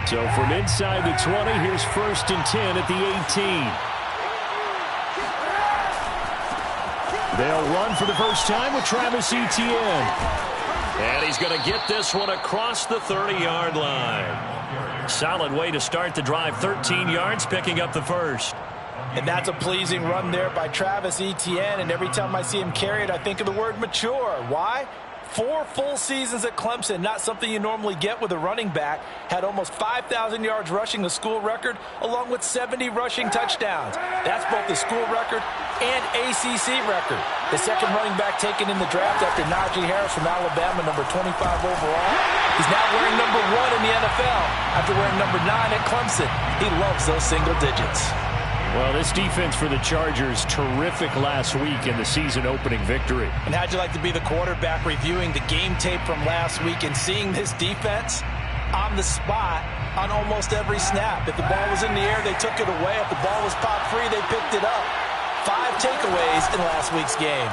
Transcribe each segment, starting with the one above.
So from inside the 20, here's 1st and 10 at the 18. They'll run for the first time with Travis Etienne. And he's going to get this one across the 30-yard line. Solid way to start the drive. 13 yards, picking up the first. And that's a pleasing run there by Travis Etienne. And every time I see him carry it, I think of the word mature. Why? 4 full seasons at Clemson, not something you normally get with a running back. Had almost 5,000 yards rushing, the school record, along with 70 rushing touchdowns. That's both the school record and ACC record. The second running back taken in the draft after Najee Harris from Alabama, number 25 overall. He's now wearing number 1 in the NFL after wearing number 9 at Clemson. He loves those single digits. Well, this defense for the Chargers, terrific last week in the season-opening victory. And how'd you like to be the quarterback reviewing the game tape from last week and seeing this defense on the spot on almost every snap? If the ball was in the air, they took it away. If the ball was popped free, they picked it up. 5 takeaways in last week's game.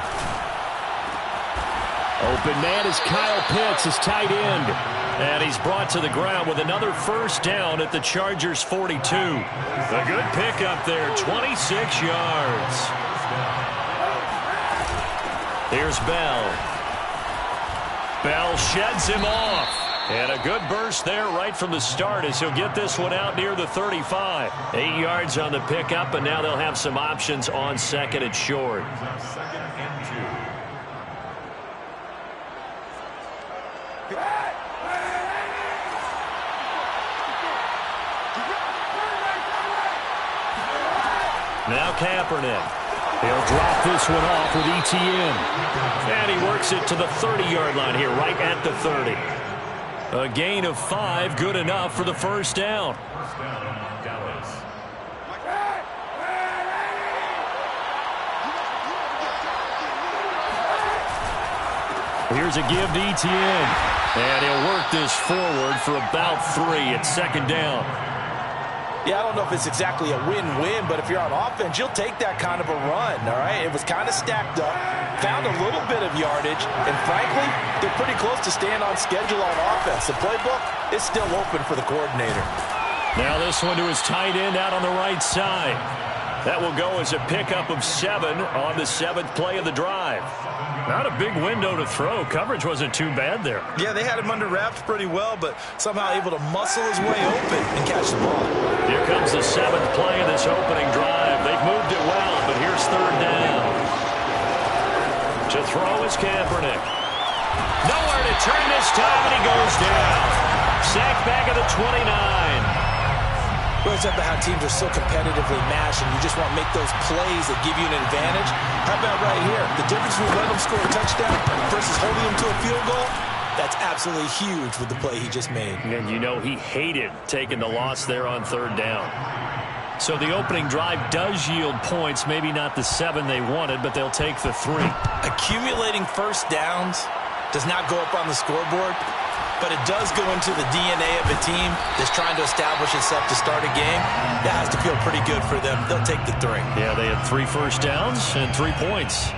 Open man is Kyle Pitts, his tight end. And he's brought to the ground with another first down at the Chargers' 42. A good pickup there, 26 yards. Here's Bell. Bell sheds him off. And a good burst there right from the start as he'll get this one out near the 35. 8 yards on the pickup, and now they'll have some options on 2nd and short. Now Kaepernick. He'll drop this one off with Etienne. And he works it to the 30-yard line here, right at the 30. A gain of 5, good enough for the first down. Here's a give to Etienne. And he'll work this forward for about 3 at 2nd down. Yeah, I don't know if it's exactly a win-win, but if you're on offense, you'll take that kind of a run, all right? It was kind of stacked up, found a little bit of yardage, and frankly, they're pretty close to staying on schedule on offense. The playbook is still open for the coordinator. Now this one to his tight end out on the right side. That will go as a pickup of 7 on the 7th play of the drive. Not a big window to throw. Coverage wasn't too bad there. Yeah, they had him under wraps pretty well, but somehow able to muscle his way open and catch the ball. Here comes the 7th play of this opening drive. They've moved it well, but here's 3rd down. To throw is Kaepernick. Nowhere to turn this time, and he goes down. Sacked back at the 29. Well, it's about how teams are so competitively matched, and you just want to make those plays that give you an advantage. How about right here? The difference between letting them score a touchdown versus holding them to a field goal, that's absolutely huge with the play he just made. And you know he hated taking the loss there on 3rd down. So the opening drive does yield points, maybe not the 7 they wanted, but they'll take the 3. Accumulating first downs does not go up on the scoreboard, but it does go into the DNA of a team that's trying to establish itself to start a game. That has to feel pretty good for them. They'll take the 3. Yeah, they had 3 first downs and 3 points.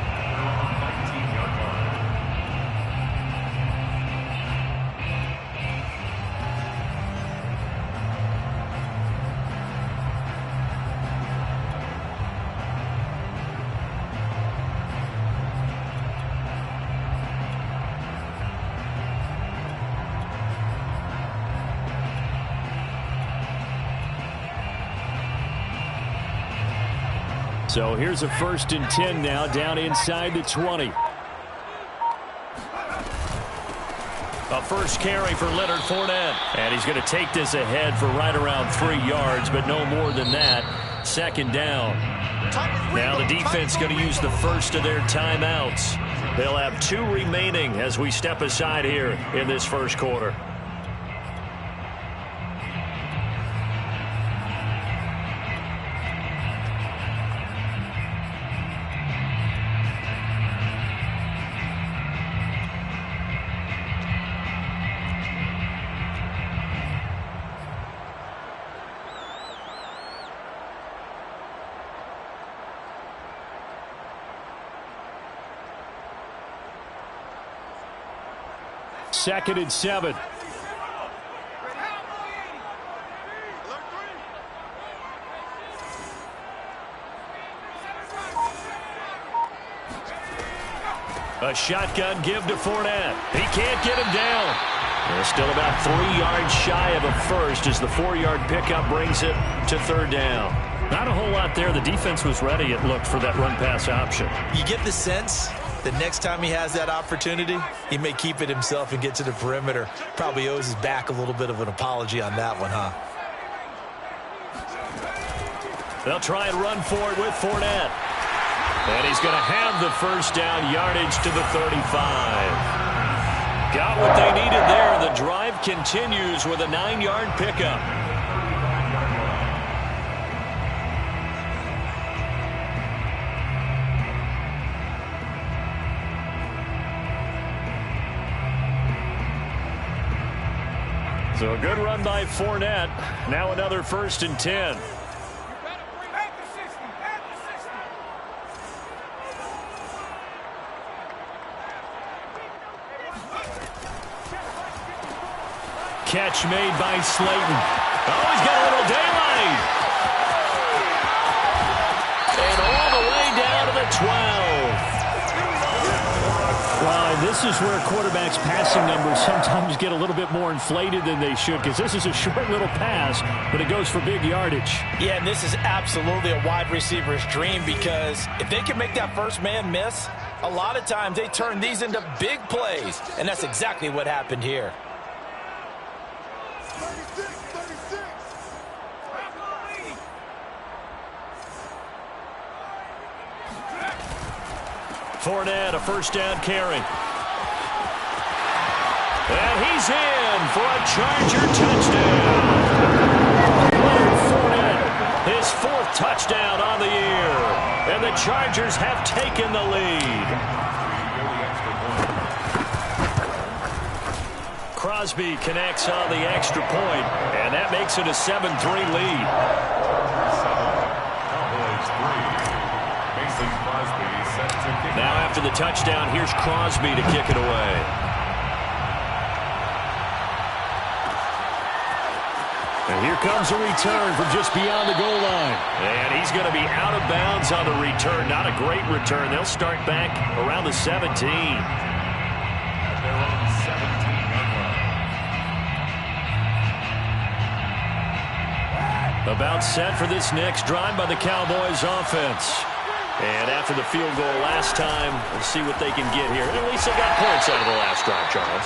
So here's a 1st and 10 now, down inside the 20. A first carry for Leonard Fournette. And he's going to take this ahead for right around 3 yards, but no more than that. 2nd down. Now the defense going to use the first of their timeouts. They'll have 2 remaining as we step aside here in this first quarter. Second and 7. A shotgun give to Fournette. He can't get him down. They're still about 3 yards shy of a first as the 4-yard pickup brings it to third down. Not a whole lot there. The defense was ready, it looked, for that run-pass option. You get the sense that next time he has that opportunity, he may keep it himself and get to the perimeter. Probably owes his back a little bit of an apology on that one, huh? They'll try and run for it with Fournette. And he's going to have the first down, yardage to the 35. Got what they needed there. The drive continues with a 9-yard pickup. So a good run by Fournette. Now another 1st and 10. Catch made by Slayton. Oh, he's got a little daylight. And all the way down to the 12. Well, this is where quarterbacks' passing numbers sometimes get a little bit more inflated than they should, because this is a short little pass, but it goes for big yardage. Yeah, and this is absolutely a wide receiver's dream, because if they can make that first man miss, a lot of times they turn these into big plays, and that's exactly what happened here. Fournette, a first down carry. And he's in for a Charger touchdown. Leonard Fournette, his 4th touchdown on the year. And the Chargers have taken the lead. Crosby connects on the extra point, and that makes it a 7-3 lead. Now after the touchdown, here's Crosby to kick it away. And here comes a return from just beyond the goal line. And he's going to be out of bounds on the return. Not a great return. They'll start back around the 17. About set for this next drive by the Cowboys offense. And after the field goal last time, we'll see what they can get here. At least they got points out of the last drive, Charles.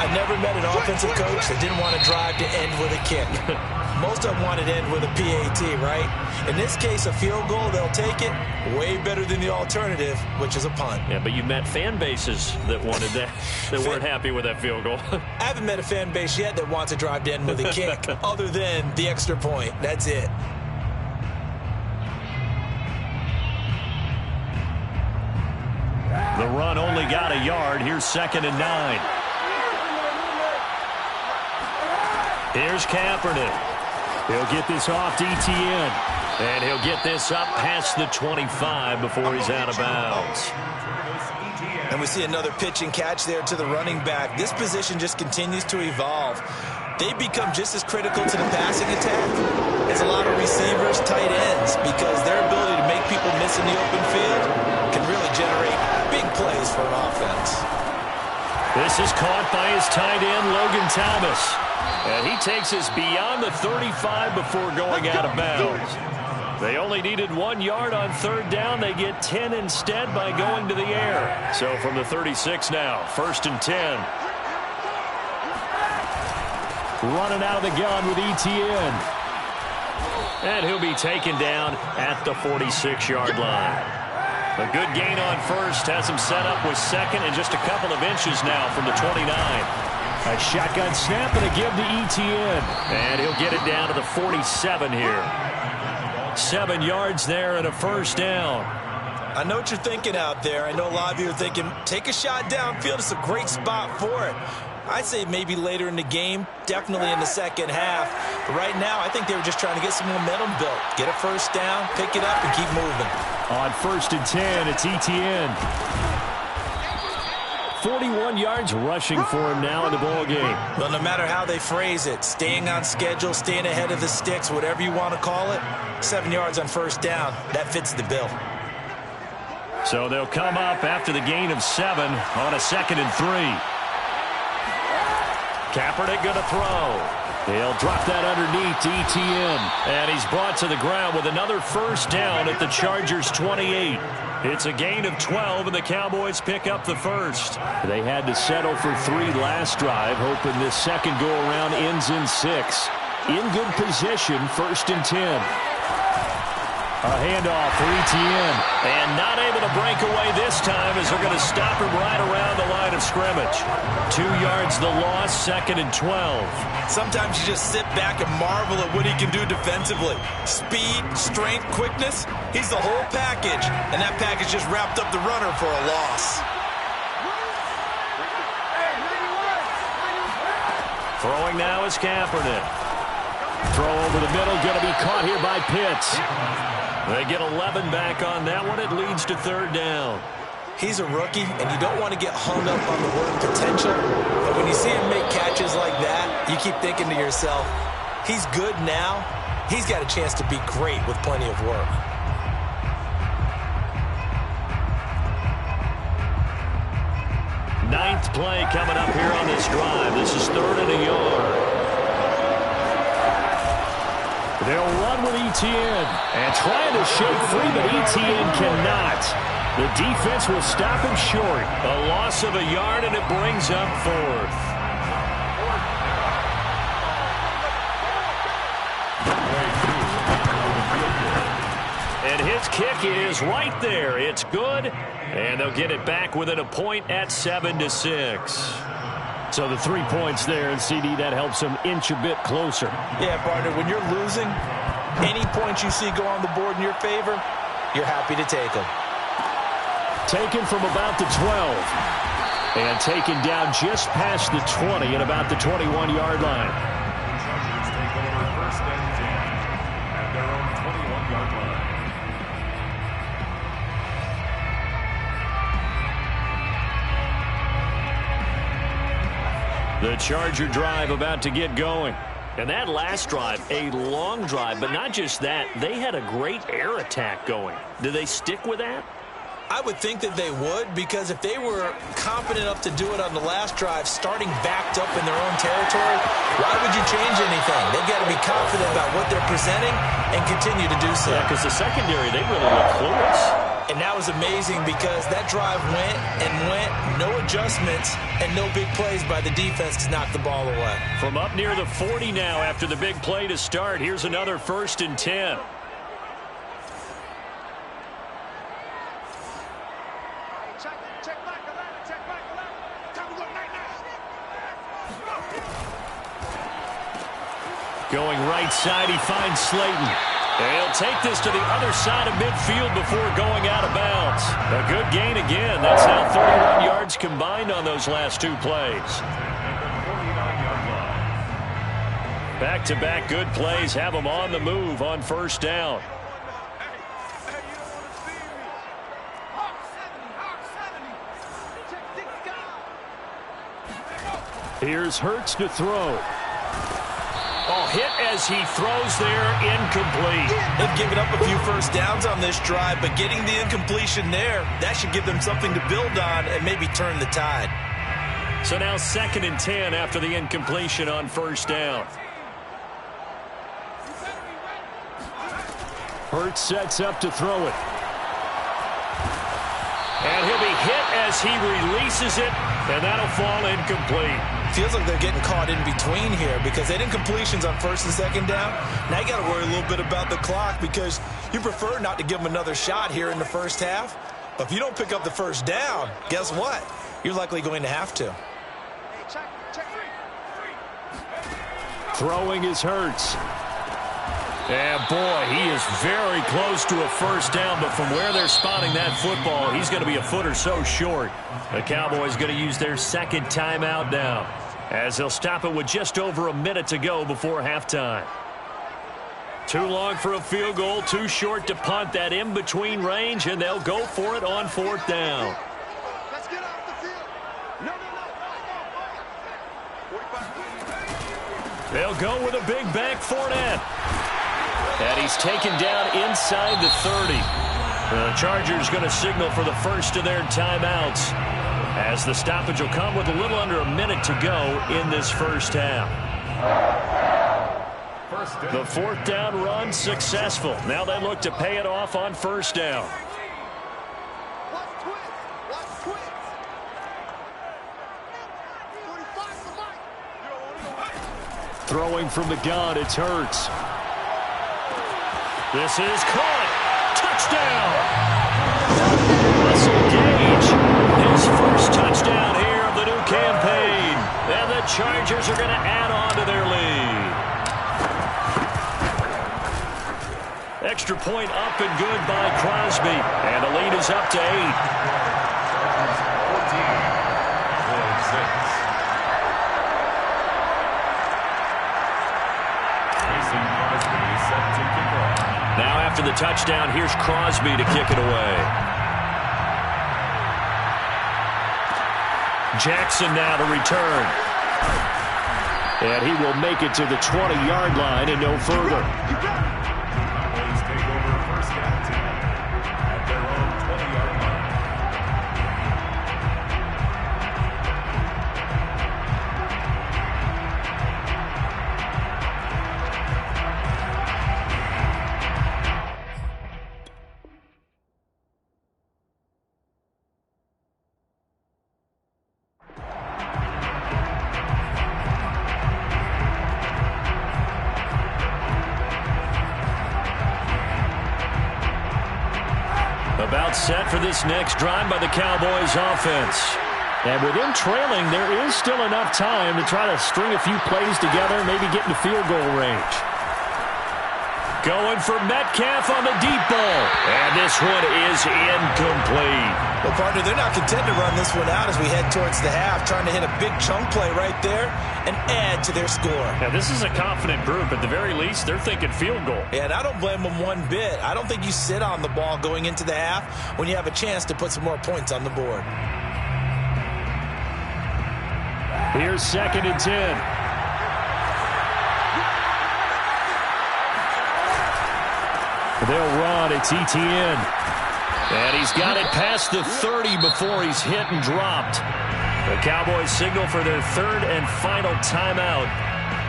I've never met an offensive coach that didn't want to drive to end with a kick. Most of them wanted to end with a PAT, right? In this case, a field goal, they'll take it. Way better than the alternative, which is a punt. Yeah, but you met fan bases that wanted that, that weren't happy with that field goal. I haven't met a fan base yet that wants to drive to end with a kick, other than the extra point. That's it. The run only got a yard. Here's 2nd and 9. Here's Kaepernick. He'll get this off to Etienne. And he'll get this up past the 25 before he's out of bounds. And we see another pitch and catch there to the running back. This position just continues to evolve. They become just as critical to the passing attack as a lot of receivers, tight ends, because their ability to make people miss in the open field can really generate big plays for an offense. This is caught by his tight end, Logan Thomas. And he takes us beyond the 35 before going out of bounds. They only needed 1 yard on 3rd down. They get 10 instead by going to the air. So from the 36 now, 1st and 10. Running out of the gun with Etienne. And he'll be taken down at the 46-yard line. A good gain on 1st has him set up with 2nd and just a couple of inches now from the 29. A shotgun snap and a give to Etienne. And he'll get it down to the 47 here. 7 yards there and a 1st down. I know what you're thinking out there. I know a lot of you are thinking, take a shot downfield. It's a great spot for it. I'd say maybe later in the game, definitely in the second half. But right now, I think they were just trying to get some momentum built. Get a 1st down, pick it up, and keep moving. On 1st and 10, it's Etienne. 41 yards rushing for him now in the ball game. Well, no matter how they phrase it, staying on schedule, staying ahead of the sticks, whatever you want to call it, 7 yards on 1st down, that fits the bill. So they'll come up after the gain of 7 on a 2nd and 3. Kaepernick going to throw. He'll drop that underneath to Etienne. And he's brought to the ground with another first down at the Chargers' 28. It's a gain of 12, and the Cowboys pick up the first. They had to settle for 3 last drive, hoping this second go-around ends in 6. In good position, 1st and 10. A handoff for Etienne. And not able to break away this time as they're going to stop him right around the line of scrimmage. 2 yards the loss, 2nd and 12. Sometimes you just sit back and marvel at what he can do defensively. Speed, strength, quickness. He's the whole package. And that package just wrapped up the runner for a loss. Throwing now is Kaepernick. Throw over the middle, going to be caught here by Pitts. They get 11 back on that one. It leads to 3rd down. He's a rookie, and you don't want to get hung up on the word potential. But when you see him make catches like that, you keep thinking to yourself, he's good now. He's got a chance to be great with plenty of work. Ninth play coming up here on this drive. This is 3rd and a yard. They'll run with Etienne and trying to shake free, but Etienne cannot. The defense will stop him short. A loss of a yard, and it brings up 4th. And his kick is right there. It's good, and they'll get it back within a point at 7-6. So the 3 points there, and CD, that helps them inch a bit closer. Yeah, partner, when you're losing, any points you see go on the board in your favor, you're happy to take them. Taken from about the 12. And taken down just past the 20 at about the 21-yard line. Chargers take over 1st and 10 at their own 21-yard line. The Charger drive about to get going. And that last drive, a long drive, but not just that. They had a great air attack going. Do they stick with that? I would think that they would, because if they were confident enough to do it on the last drive, starting backed up in their own territory, why would you change anything? They've got to be confident about what they're presenting and continue to do so. Yeah, because the secondary, they really look clueless. And that was amazing because that drive went and went, no adjustments, and no big plays by the defense to knock the ball away. From up near the 40 now after the big play to start, here's another 1st and 10. Going right side, he finds Slayton. He'll take this to the other side of midfield before going out of bounds. A good gain again. That's now 31 yards combined on those last 2 plays. Back-to-back good plays have them on the move on 1st down. Here's Hurts to throw. Oh, hit as he throws there, incomplete. They've given up a few first downs on this drive, but getting the incompletion there, that should give them something to build on and maybe turn the tide. So now 2nd and 10 after the incompletion on 1st down. Hurts sets up to throw it. And he'll be hit as he releases it, and that'll fall incomplete. Feels like they're getting caught in between here because they didn't completions on 1st and 2nd down. Now you got to worry a little bit about the clock because you prefer not to give them another shot here in the 1st half. But if you don't pick up the 1st down, guess what? You're likely going to have to. Throwing is Hurts. And boy, he is very close to a 1st down, but from where they're spotting that football, he's going to be a foot or so short. The Cowboys going to use their 2nd timeout now, as they'll stop it with just over a minute to go before halftime. Too long for a field goal, too short to punt. That in-between range, and they'll go for it on 4th down. Let's get off the field. No. They'll go with a big bank Fournette. And he's taken down inside the 30. The Chargers going to signal for the first of their timeouts, as the stoppage will come with a little under a minute to go in this first half. The fourth down run successful. Now they look to pay it off on first down. Throwing from the gun, it's Hurts. This is caught. Touchdown. Russell Gage, his first touchdown here of the new campaign. And the Chargers are going to add on to their lead. Extra point up and good by Crosby. And the lead is up to 8. 14-6. Now after the touchdown, here's Crosby to kick it away. Jackson now to return. And he will make it to the 20-yard line and no further. Cowboys take over first and 10 at their own 20-yard line. About set for this next drive by the Cowboys offense. And with him trailing, there is still enough time to try to string a few plays together, maybe get into field goal range. Going for Metcalf on the deep ball. And this one is incomplete. Well, partner, they're not content to run this one out as we head towards the half, trying to hit a big chunk play right there and add to their score. Now, this is a confident group. At the very least, they're thinking field goal. Yeah, and I don't blame them one bit. I don't think you sit on the ball going into the half when you have a chance to put some more points on the board. Here's 2nd and 10. They'll run. It's Etienne. And he's got it past the 30 before he's hit and dropped. The Cowboys signal for their third and final timeout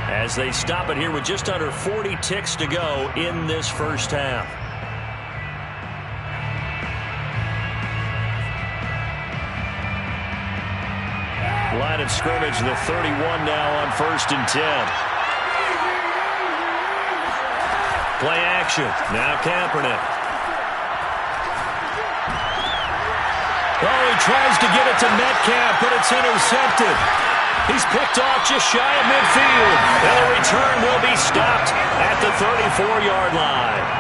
as they stop it here with just under 40 ticks to go in this first half. Line of scrimmage, the 31 now on 1st and 10. Play action. Now Kaepernick. Oh, he tries to get it to Metcalf, but it's intercepted. He's picked off just shy of midfield. And the return will be stopped at the 34-yard line.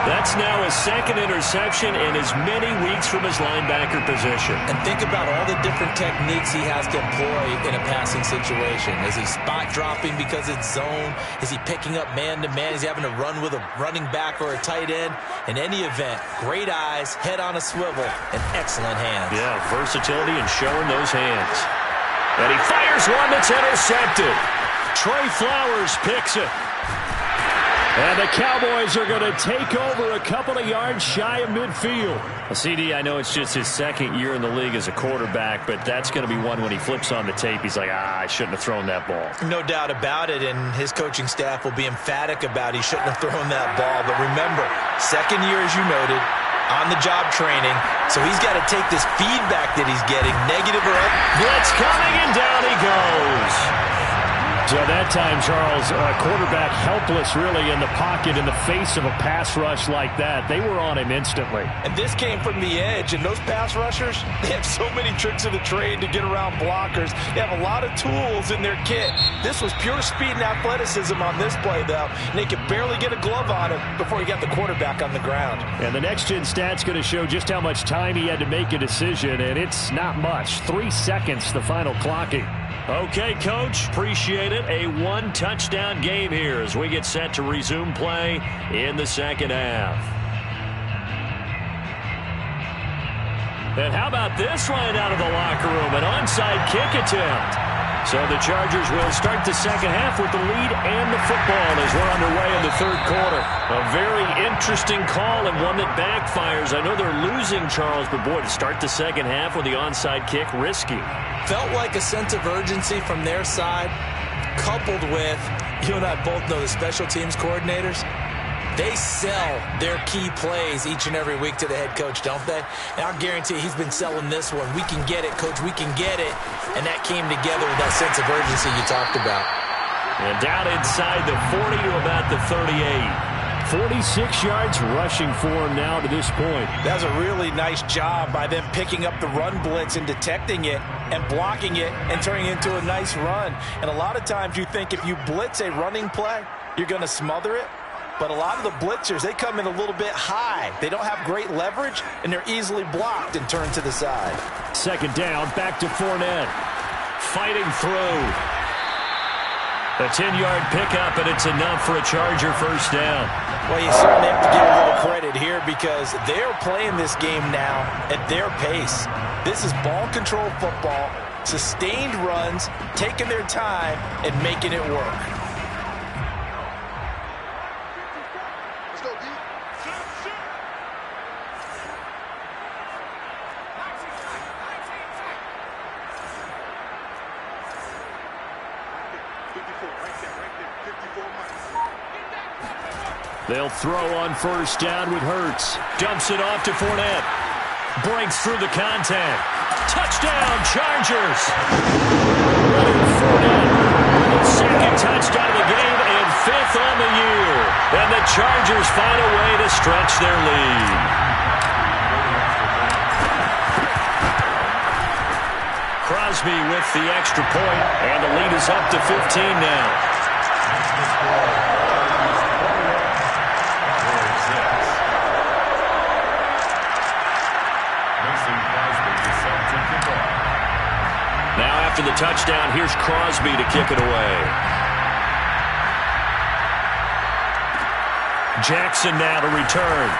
That's now his second interception in as many weeks from his linebacker position. And think about all the different techniques he has to employ in a passing situation. Is he spot dropping because it's zone? Is he picking up man-to-man? Is he having to run with a running back or a tight end? In any event, great eyes, head on a swivel, and excellent hands. Yeah, versatility and showing those hands. And he fires one that's intercepted. Trey Flowers picks it. And the Cowboys are going to take over a couple of yards shy of midfield. Well, CD, I know it's just his second year in the league as a quarterback, but that's going to be one when he flips on the tape. He's like, I shouldn't have thrown that ball. No doubt about it, and his coaching staff will be emphatic about he shouldn't have thrown that ball. But remember, second year, as you noted, on-the-job training, so he's got to take this feedback that he's getting, negative or up. Blitz coming, and down he goes. So that time, Charles, quarterback helpless really in the pocket in the face of a pass rush like that. They were on him instantly. And this came from the edge, and those pass rushers, they have so many tricks of the trade to get around blockers. They have a lot of tools in their kit. This was pure speed and athleticism on this play, though, and they could barely get a glove on him before he got the quarterback on the ground. And the next-gen stat's going to show just how much time he had to make a decision, and it's not much. 3 seconds, the final clocking. Okay, Coach, appreciate it. A one-touchdown game here as we get set to resume play in the second half. And how about this line out of the locker room? An onside kick attempt. So the Chargers will start the second half with the lead and the football as we're underway in the third quarter. A very interesting call and one that backfires. I know they're losing, Charles, but boy, to start the second half with the onside kick, risky. Felt like a sense of urgency from their side, coupled with, you and I both know the special teams coordinators, they sell their key plays each and every week to the head coach, don't they? And I'll guarantee he's been selling this one. We can get it, coach. We can get it. And that came together with that sense of urgency you talked about. And down inside the 40 to about the 38. 46 yards rushing for him now to this point. That was a really nice job by them picking up the run blitz and detecting it and blocking it and turning it into a nice run. And a lot of times you think if you blitz a running play, you're going to smother it. But a lot of the blitzers, they come in a little bit high. They don't have great leverage, and they're easily blocked and turned to the side. Second down, back to Fournette. Fighting through. A 10-yard pickup, and it's enough for a Charger first down. Well, you certainly have to give a little credit here because they're playing this game now at their pace. This is ball control football, sustained runs, taking their time, and making it work. They'll throw on first down with Hurts. Dumps it off to Fournette. Breaks through the contact. Touchdown, Chargers! Leonard Fournette with his second touchdown of the game and fifth on the year. And the Chargers find a way to stretch their lead. Crosby with the extra point, and the lead is up to 15 now. Now after the touchdown, here's Crosby to kick it away. Jackson now to return.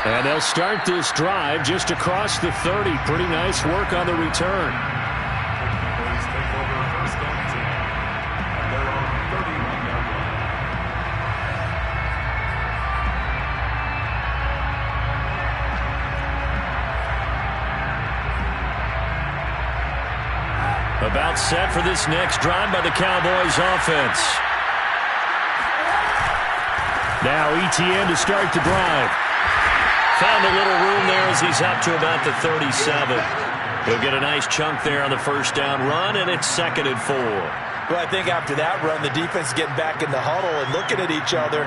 And they'll start this drive just across the 30. Pretty nice work on the return. About set for this next drive by the Cowboys offense. Now Etienne to start the drive. Found a little room there as he's up to about the 37. He'll get a nice chunk there on the first down run, and it's 2nd and 4. Well, I think after that run, the defense is getting back in the huddle and looking at each other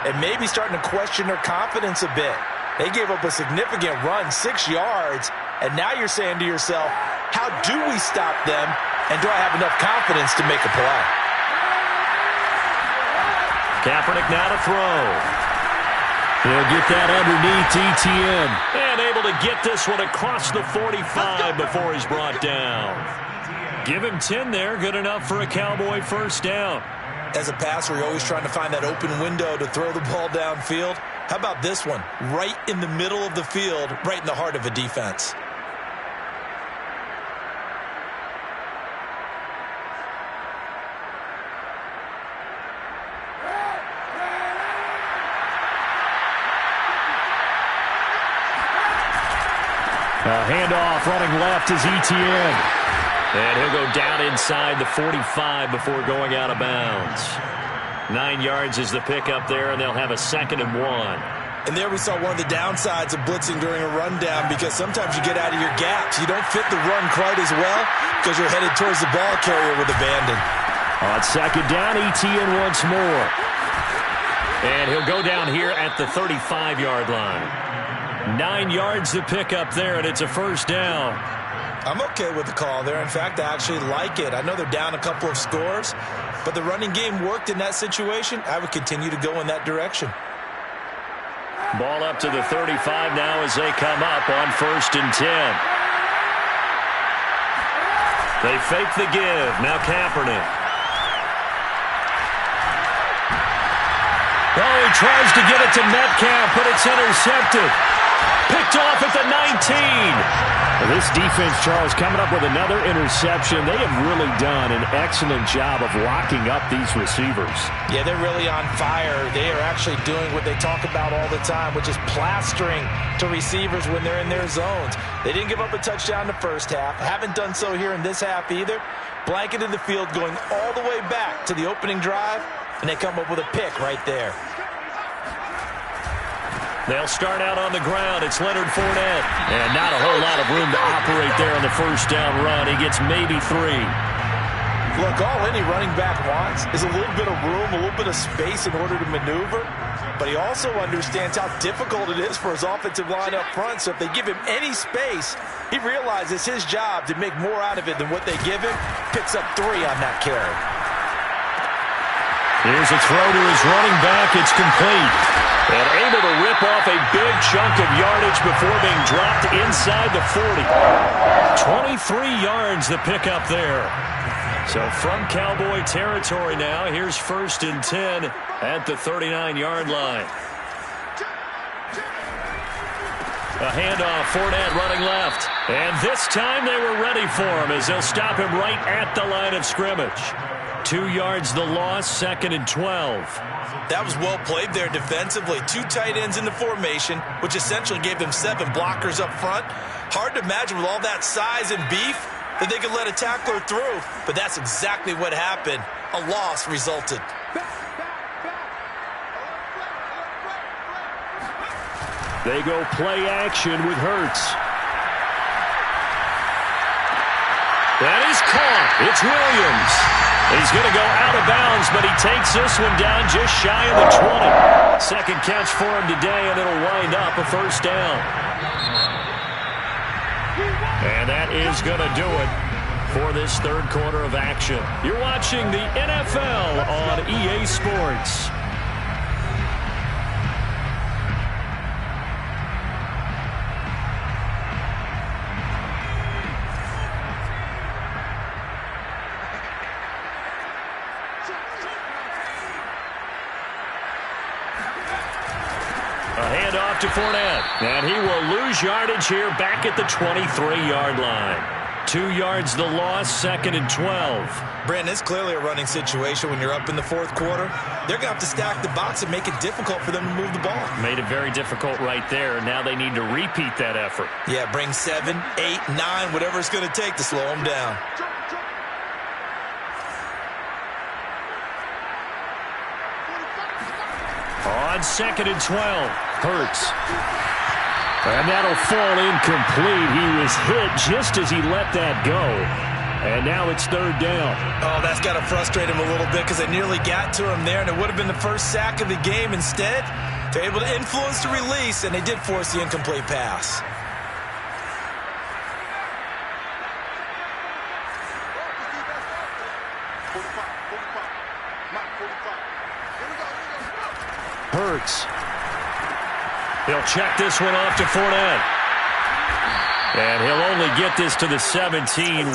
and maybe starting to question their confidence a bit. They gave up a significant run, 6 yards, and now you're saying to yourself, how do we stop them, and do I have enough confidence to make a play? Kaepernick now to throw. He'll get that underneath Etienne. And able to get this one across the 45 before he's brought down. Give him 10 there. Good enough for a Cowboy first down. As a passer, you're always trying to find that open window to throw the ball downfield. How about this one? Right in the middle of the field, right in the heart of a defense. A handoff running left is Etienne. And he'll go down inside the 45 before going out of bounds. 9 yards is the pickup there, and they'll have a 2nd and 1. And there we saw one of the downsides of blitzing during a rundown because sometimes you get out of your gaps. You don't fit the run quite as well because you're headed towards the ball carrier with abandon. On 2nd down, Etienne once more. And he'll go down here at the 35-yard line. 9 yards to pick up there, and it's a first down. I'm okay with the call there. In fact, I actually like it. I know they're down a couple of scores, but the running game worked in that situation. I would continue to go in that direction. Ball up to the 35 now as they come up on 1st and 10. They fake the give. Now Kaepernick. Oh, he tries to get it to Metcalf, but it's intercepted. Picked off at the 19. Well, this defense, Charles, coming up with another interception. They have really done an excellent job of locking up these receivers. Yeah, they're really on fire. They are actually doing what they talk about all the time, which is plastering to receivers when they're in their zones. They didn't give up a touchdown in the first half. Haven't done so here in this half either. Blanketed the field going all the way back to the opening drive, and they come up with a pick right there. They'll start out on the ground. It's Leonard Fournette. And not a whole lot of room to operate there on the first down run. He gets maybe 3. Look, all any running back wants is a little bit of room, a little bit of space in order to maneuver. But he also understands how difficult it is for his offensive line up front. So if they give him any space, he realizes his job to make more out of it than what they give him. Picks up 3 on that carry. Here's a throw to his running back. It's complete. And able to rip off a big chunk of yardage before being dropped inside the 40. 23 yards the pickup there. So from Cowboy territory now, here's 1st and 10 at the 39-yard line. A handoff, Fournette running left. And this time they were ready for him as they'll stop him right at the line of scrimmage. 2 yards the loss, 2nd and 12. That was well played there defensively. 2 tight ends in the formation, which essentially gave them 7 blockers up front. Hard to imagine with all that size and beef that they could let a tackler through, but that's exactly what happened. A loss resulted. They go play action with Hurts. And he's caught. It's Williams. He's going to go out of bounds, but he takes this one down just shy of the 20. Second catch for him today, and it'll wind up a first down. And that is going to do it for this third quarter of action. You're watching the NFL on EA Sports. To Fournette, and he will lose yardage here back at the 23-yard line. 2 yards the loss, 2nd and 12. Brandon, it's clearly a running situation when you're up in the fourth quarter. They're going to have to stack the box and make it difficult for them to move the ball. Made it very difficult right there. Now they need to repeat that effort. Yeah, bring 7, 8, 9, whatever it's going to take to slow them down. On 2nd and 12, Hurts. And that'll fall incomplete. He was hit just as he let that go. And now it's 3rd down. Oh, that's got to frustrate him a little bit because they nearly got to him there, and it would have been the first sack of the game. Instead, they're able to influence the release, and they did force the incomplete pass. Hurts. He'll check this one off to Fournette. And he'll only get this to the 17,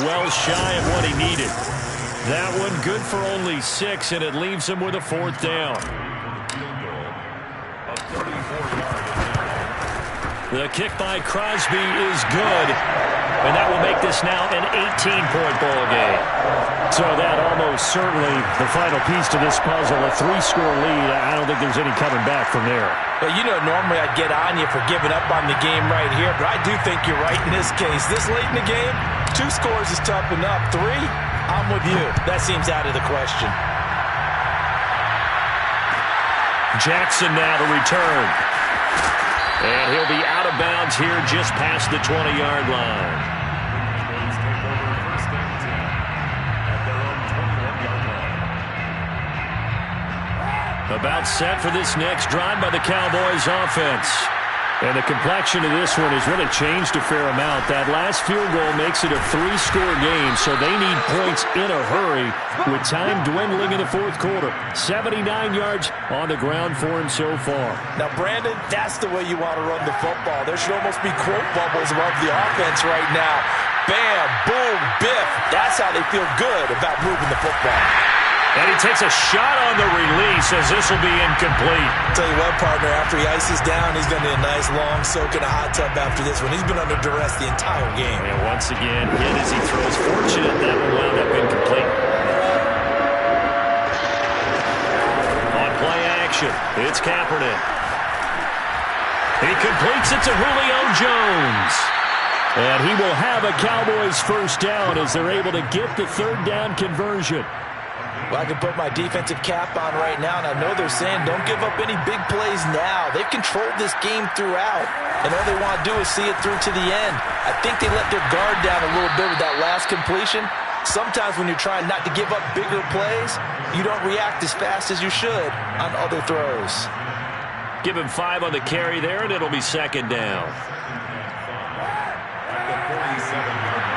well shy of what he needed. That one good for only 6, and it leaves him with a 4th down. The kick by Crosby is good, and that will make this now an 18-point ball game. So that almost certainly the final piece to this puzzle, a 3-score lead. I don't think there's any coming back from there. Well, you know, normally I'd get on you for giving up on the game right here, but I do think you're right in this case. This late in the game, 2 scores is tough enough. 3, I'm with you. That seems out of the question. Jackson now to return. And he'll be out of bounds here just past the 20-yard line. About set for this next drive by the Cowboys offense. And the complexion of this one has really changed a fair amount. That last field goal makes it a 3-score game, so they need points in a hurry with time dwindling in the fourth quarter. 79 yards on the ground for him so far. Now, Brandon, that's the way you want to run the football. There should almost be quote bubbles above the offense right now. Bam, boom, biff. That's how they feel good about moving the football. And he takes a shot on the release as this will be incomplete. Tell you what, partner, after he ices down, he's going to need a nice long soak in a hot tub after this one. He's been under duress the entire game. And once again, hit as he throws. Fortunate that one wound up incomplete. On play action, it's Kaepernick. He completes it to Julio Jones. And he will have a Cowboys first down as they're able to get the third down conversion. Well, I can put my defensive cap on right now, and I know they're saying don't give up any big plays now. They've controlled this game throughout, and all they want to do is see it through to the end. I think they let their guard down a little bit with that last completion. Sometimes when you're trying not to give up bigger plays, you don't react as fast as you should on other throws. Give him 5 on the carry there, and it'll be second down. At the 47-yard line.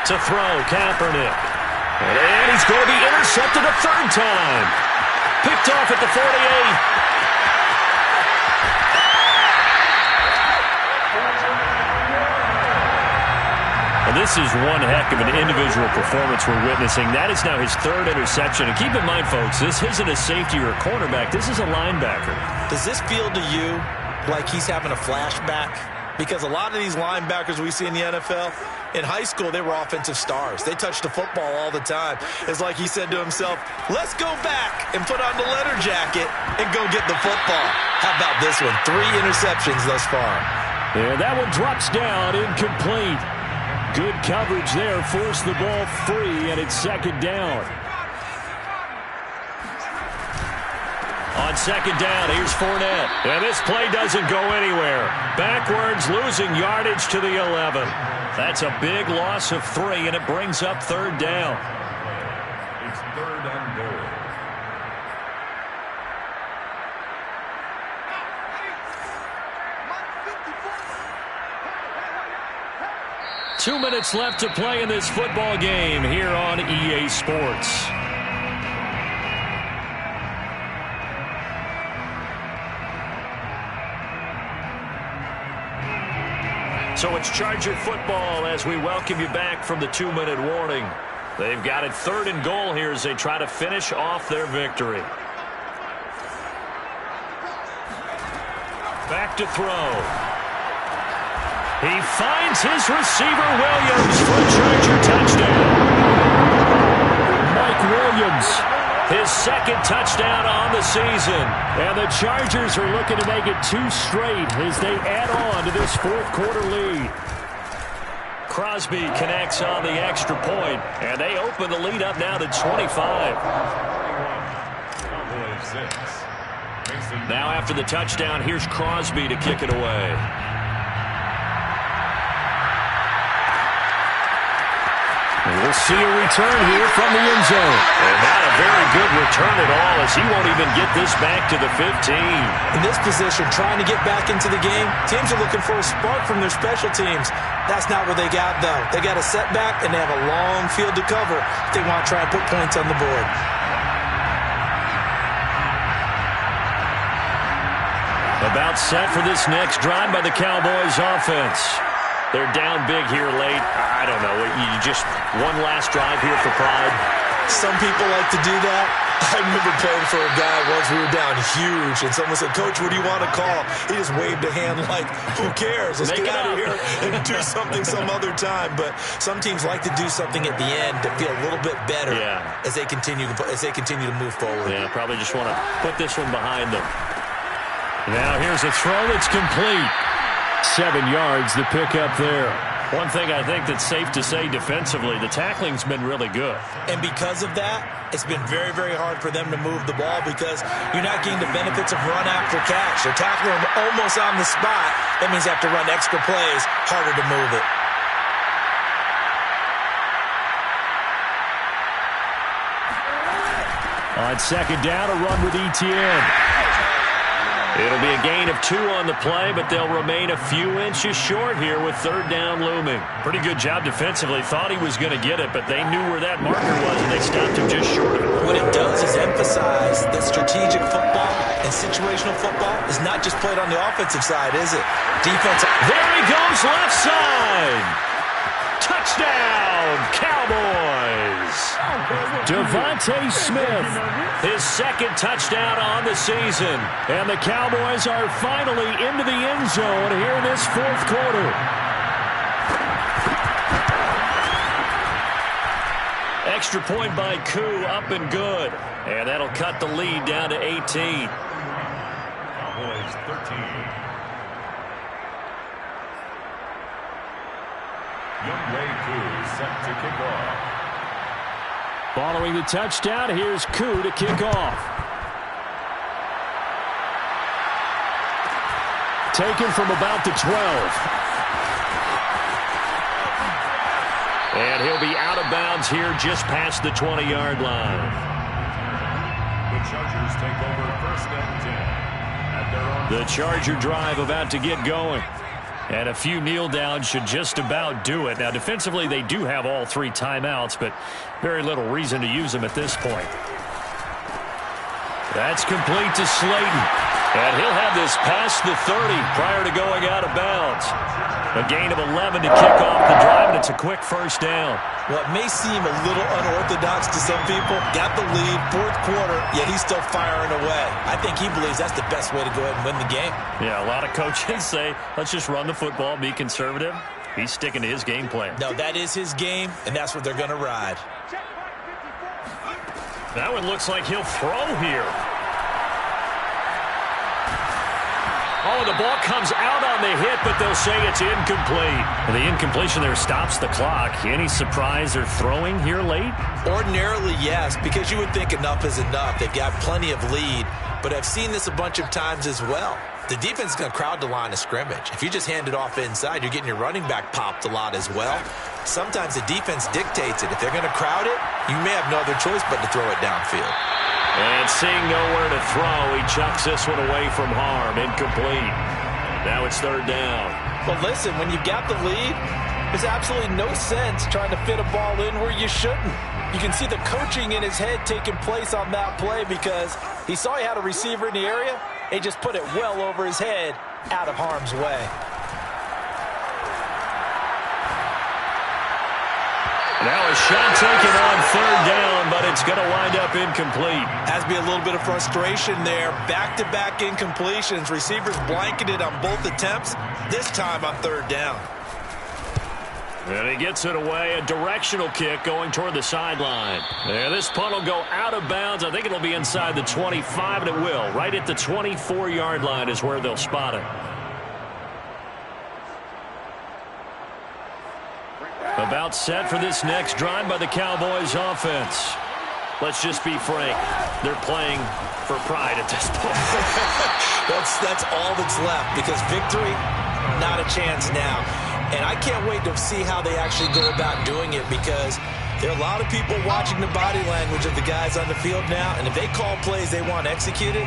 To throw, Kaepernick. And he's going to be intercepted a third time. Picked off at the 48. And this is one heck of an individual performance we're witnessing. That is now his third interception. And keep in mind, folks, this isn't a safety or a cornerback. This is a linebacker. Does this feel to you like he's having a flashback? Because a lot of these linebackers we see in the NFL, in high school, they were offensive stars. They touched the football all the time. It's like he said to himself, let's go back and put on the leather jacket and go get the football. How about this one? 3 interceptions thus far. And that one drops down, incomplete. Good coverage there, forced the ball free, and it's second down. On second down, here's Fournette. And this play doesn't go anywhere. Backwards, losing yardage to the 11. That's a big loss of 3, and it brings up third down. It's 3rd and goal. Two minutes left to play in this football game here on EA Sports. So it's Charger football as we welcome you back from the 2-minute warning. They've got it 3rd and goal here as they try to finish off their victory. Back to throw. He finds his receiver, Williams, for a Charger touchdown. Mike Williams, his second touchdown on the season. And the Chargers are looking to make it 2 straight as they add on to this 4th quarter lead. Crosby connects on the extra point, and they open the lead up now to 25. Now after the touchdown, here's Crosby to kick it away. We'll see a return here from the end zone. And not a very good return at all as he won't even get this back to the 15. In this position, trying to get back into the game, teams are looking for a spark from their special teams. That's not what they got, though. They got a setback, and they have a long field to cover if they want to try and put points on the board. About set for this next drive by the Cowboys offense. They're down big here late. I don't know. You just one last drive here for pride. Some people like to do that. I remember playing for a guy once. We were down huge, and someone said, Coach, what do you want to call? He just waved a hand like, who cares? Let's get out of here and do something some other time. But some teams like to do something at the end to feel a little bit better as they continue to move forward. Yeah, probably just want to put this one behind them. Now here's a throw that's complete. 7 yards to pick up there. One thing I think that's safe to say defensively, the tackling's been really good. And because of that, it's been very, very hard for them to move the ball because you're not getting the benefits of run after catch. They're tackling them almost on the spot. That means they have to run extra plays, harder to move it. On second down, a run with Etienne. It'll be a gain of 2 on the play, but they'll remain a few inches short here with third down looming. Pretty good job defensively. Thought he was going to get it, but they knew where that marker was, and they stopped him just short of it. What it does is emphasize that strategic football and situational football is not just played on the offensive side, is it? Defense. There he goes left side. Touchdown, Cowboys! DeVonta Smith, his second touchdown on the season. And the Cowboys are finally into the end zone here in this fourth quarter. Extra point by Koo, up and good. And that'll cut the lead down to 18. Cowboys 13. Younghoe Koo set to kick off. Following the touchdown, here's Koo to kick off. Taken from about the 12. And he'll be out of bounds here just past the 20-yard line. The Chargers take over first and 10. At their own The Charger drive about to get going. And a few kneel downs should just about do it. Now, defensively, they do have all 3 timeouts, but very little reason to use them at this point. That's complete to Slayton. And he'll have this past the 30 prior to going out of bounds. A gain of 11 to kick off the drive, and it's a quick first down. Well, it may seem a little unorthodox to some people. Got the lead, fourth quarter, yet he's still firing away. I think he believes that's the best way to go ahead and win the game. Yeah, a lot of coaches say, let's just run the football, be conservative. He's sticking to his game plan. No, that is his game, and that's what they're going to ride. That one looks like he'll throw here. Oh, the ball comes out on the hit, but they'll say it's incomplete. And the incompletion there stops the clock. Any surprise they're throwing here late? Ordinarily, yes, because you would think enough is enough. They've got plenty of lead, but I've seen this a bunch of times as well. The defense is going to crowd the line of scrimmage. If you just hand it off inside, you're getting your running back popped a lot as well. Sometimes the defense dictates it. If they're going to crowd it, you may have no other choice but to throw it downfield. And seeing nowhere to throw, he chucks this one away from harm. Incomplete. Now it's third down. Well, listen, when you've got the lead, there's absolutely no sense trying to fit a ball in where you shouldn't. You can see the coaching in his head taking place on that play because he saw he had a receiver in the area. He just put it well over his head, out of harm's way. Now a shot taken on third down, but it's going to wind up incomplete. Has to be a little bit of frustration there. Back-to-back incompletions. Receivers blanketed on both attempts, this time on third down. And he gets it away. A directional kick going toward the sideline. And this punt will go out of bounds. I think it'll be inside the 25, and it will. Right at the 24-yard line is where they'll spot it. About set for this next drive by the Cowboys offense. Let's just be frank. They're playing for pride at this point. That's all that's left because victory, not a chance now. And I can't wait to see how they actually go about doing it because there are a lot of people watching the body language of the guys on the field now. And if they call plays they want executed,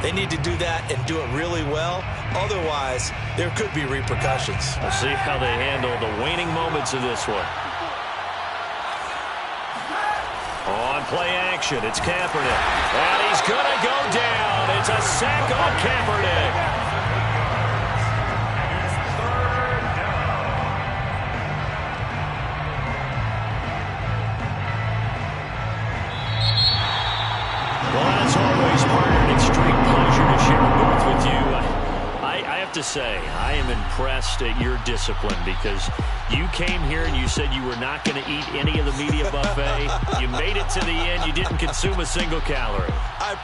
they need to do that and do it really well. Otherwise, there could be repercussions. We'll see how they handle the waning moments of this one. On play action, it's Kaepernick. And he's going to go down. It's a sack on Kaepernick. Well, as always, partner, an extreme pleasure to share a booth with you. I have to say, I am impressed at your discipline because you came here and you said you were not going to eat any of the media buffet. You made it to the end. You didn't consume a single calorie.